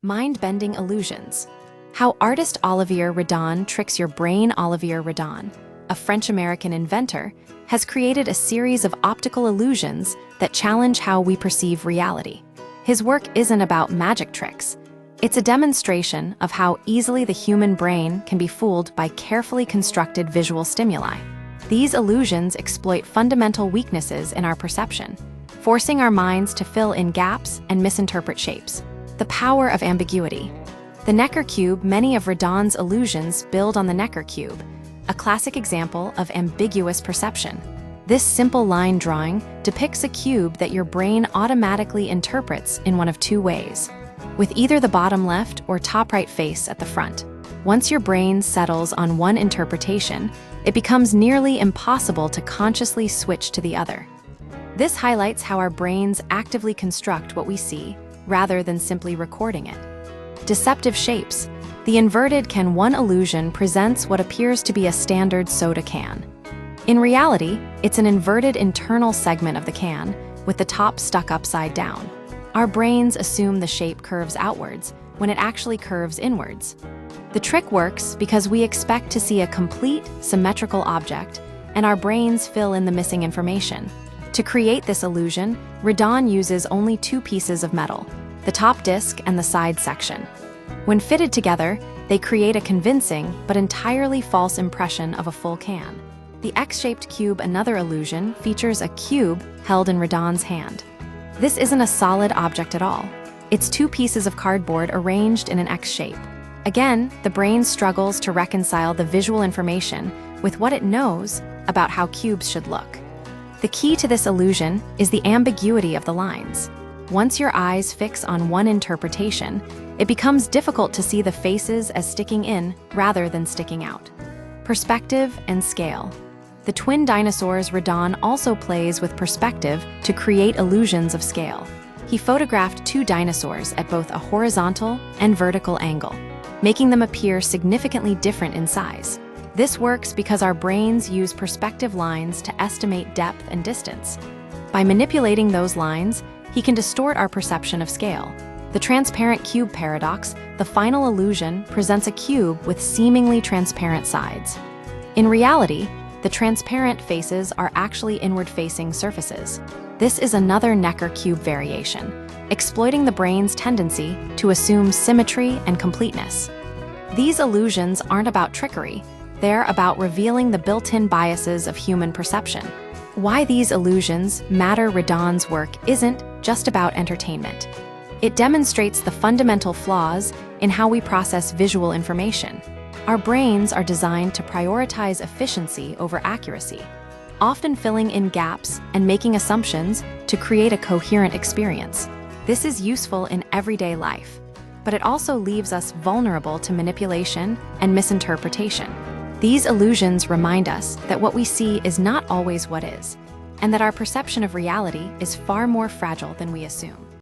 Mind-bending illusions. How artist Olivier Redon tricks your brain. Olivier Redon, a French-American inventor, has created a series of optical illusions that challenge how we perceive reality. His work isn't about magic tricks. It's a demonstration of how easily the human brain can be fooled by carefully constructed visual stimuli. These illusions exploit fundamental weaknesses in our perception, forcing our minds to fill in gaps and misinterpret shapes. The power of ambiguity. The Necker cube. Many of Redon's illusions build on the Necker cube, a classic example of ambiguous perception. This simple line drawing depicts a cube that your brain automatically interprets in one of two ways, with either the bottom left or top right face at the front. Once your brain settles on one interpretation, it becomes nearly impossible to consciously switch to the other. This highlights how our brains actively construct what we see, rather than simply recording it. Deceptive shapes. The inverted can. One illusion presents what appears to be a standard soda can. In reality, it's an inverted internal segment of the can, with the top stuck upside down. Our brains assume the shape curves outwards, when it actually curves inwards. The trick works because we expect to see a complete, symmetrical object, and our brains fill in the missing information. To create this illusion, Redon uses only two pieces of metal, the top disc and the side section. When fitted together, they create a convincing but entirely false impression of a full can. The X-shaped cube. Another illusion features a cube held in Redon's hand. This isn't a solid object at all. It's two pieces of cardboard arranged in an X shape. Again, the brain struggles to reconcile the visual information with what it knows about how cubes should look. The key to this illusion is the ambiguity of the lines. Once your eyes fix on one interpretation, it becomes difficult to see the faces as sticking in rather than sticking out. Perspective and scale. The twin dinosaurs. Redon also plays with perspective to create illusions of scale. He photographed two dinosaurs at both a horizontal and vertical angle, making them appear significantly different in size. This works because our brains use perspective lines to estimate depth and distance. By manipulating those lines, he can distort our perception of scale. The transparent cube paradox. The final illusion presents a cube with seemingly transparent sides. In reality, the transparent faces are actually inward-facing surfaces. This is another Necker cube variation, exploiting the brain's tendency to assume symmetry and completeness. These illusions aren't about trickery. They're about revealing the built-in biases of human perception. Why these illusions matter. Redon's work isn't just about entertainment. It demonstrates the fundamental flaws in how we process visual information. Our brains are designed to prioritize efficiency over accuracy, often filling in gaps and making assumptions to create a coherent experience. This is useful in everyday life, but it also leaves us vulnerable to manipulation and misinterpretation. These illusions remind us that what we see is not always what is, and that our perception of reality is far more fragile than we assume.